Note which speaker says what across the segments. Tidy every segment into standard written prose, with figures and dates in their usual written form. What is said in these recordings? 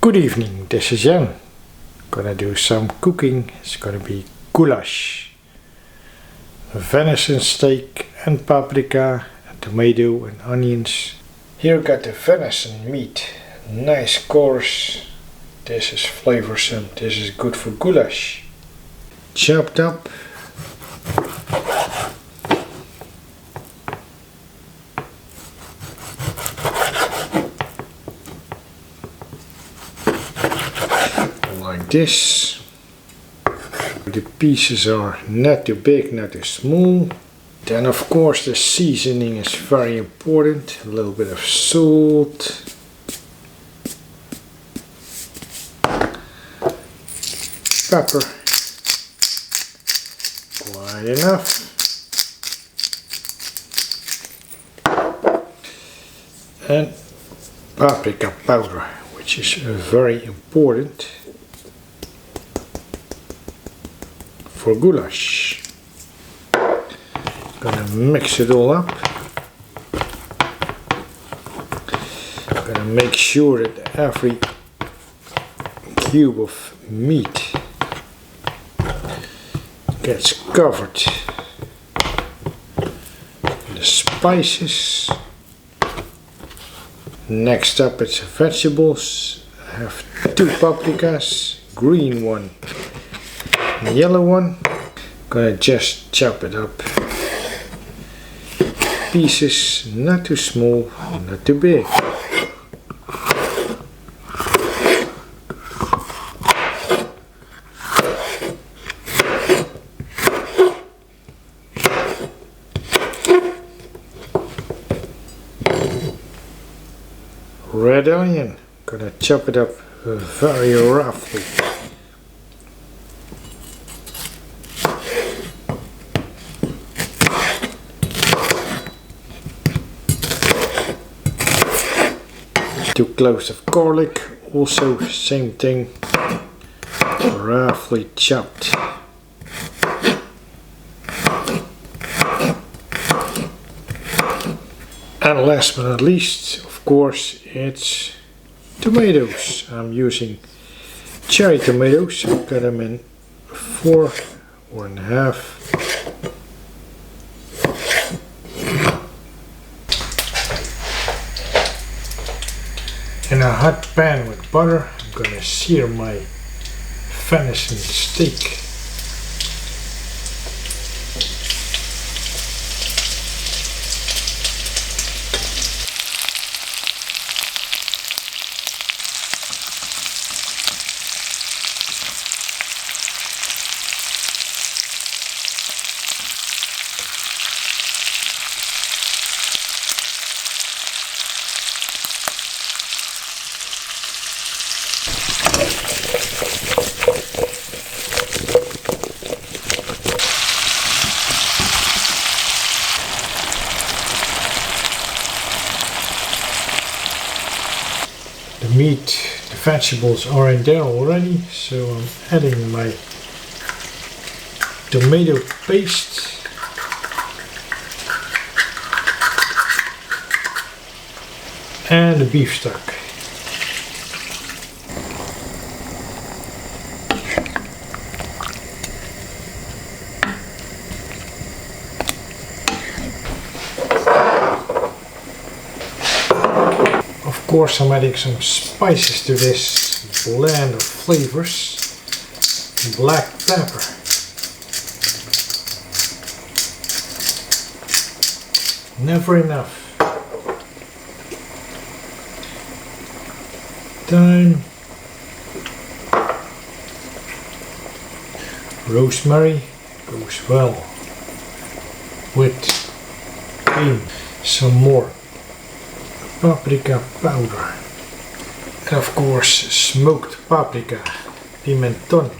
Speaker 1: Good evening, this is Jan. Gonna do some cooking. It's gonna be goulash. Venison steak and paprika, and tomato and onions. Here got the venison meat, nice coarse. This is flavorsome, this is good for goulash. Chopped up. Like this. The pieces are not too big, not too small. Then of course the seasoning is very important. A little bit of salt. Pepper. Quite enough. And paprika powder, which is very important for goulash. Gonna mix it all up. Gonna make sure that every cube of meat gets covered in the spices. Next up it's vegetables. I have 2 paprikas, green one, yellow one. Gonna just chop it up. Pieces, not too small, not too big. Red onion, gonna chop it up very roughly. Two cloves of garlic, also same thing, roughly chopped. And last but not least, of course, it's tomatoes. I'm using cherry tomatoes. I've got them in 4.5. In a hot pan with butter, I'm gonna sear my venison steak. The meat, the vegetables are in there already, so I'm adding my tomato paste. And the beef stock. Of course I'm adding some spices to this blend of flavors. Black pepper. Never enough. Thyme. Rosemary goes well with thyme. Some more paprika powder, and of course smoked paprika, pimentón.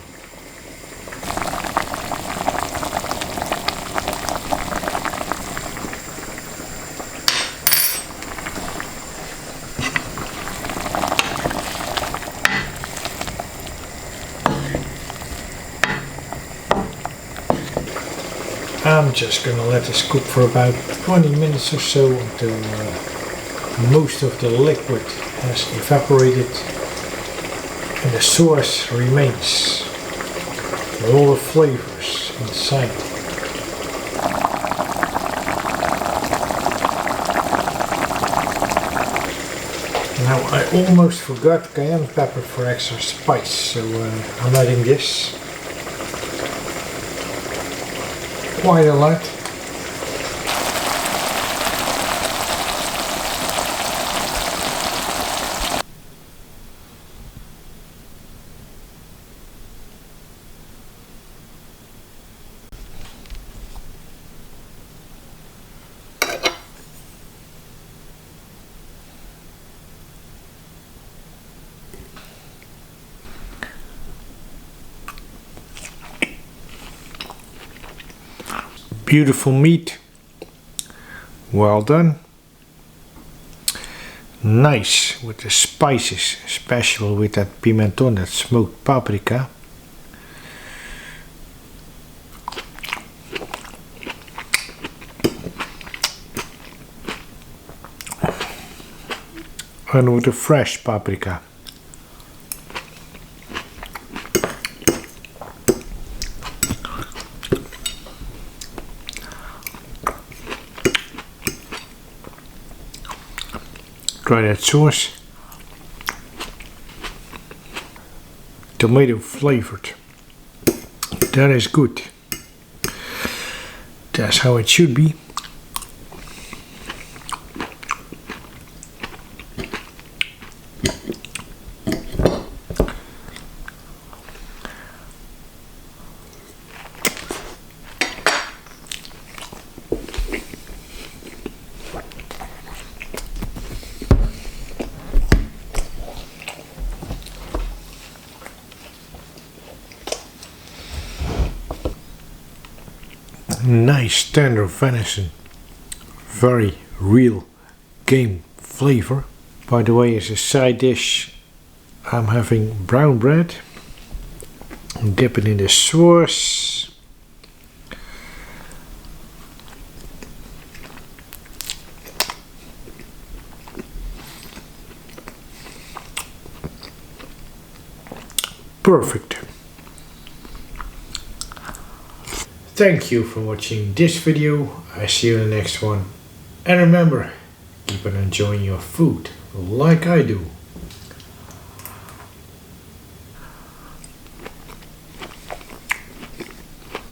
Speaker 1: I'm just gonna let this cook for about 20 minutes or so until most of the liquid has evaporated. And the sauce remains with all the flavors inside. Now I almost forgot cayenne pepper for extra spice, so I'm adding this quite a lot. Beautiful meat, well done, nice with the spices, especially with that pimentón, that smoked paprika. And with the fresh paprika. Try that sauce. Tomato flavored. That is good. That's how it should be. Nice tender venison, very real game flavor. By the way, as a side dish, I'm having brown bread, dip it in the sauce, perfect. Thank you for watching this video. I see you in the next one. And remember, keep on enjoying your food like I do.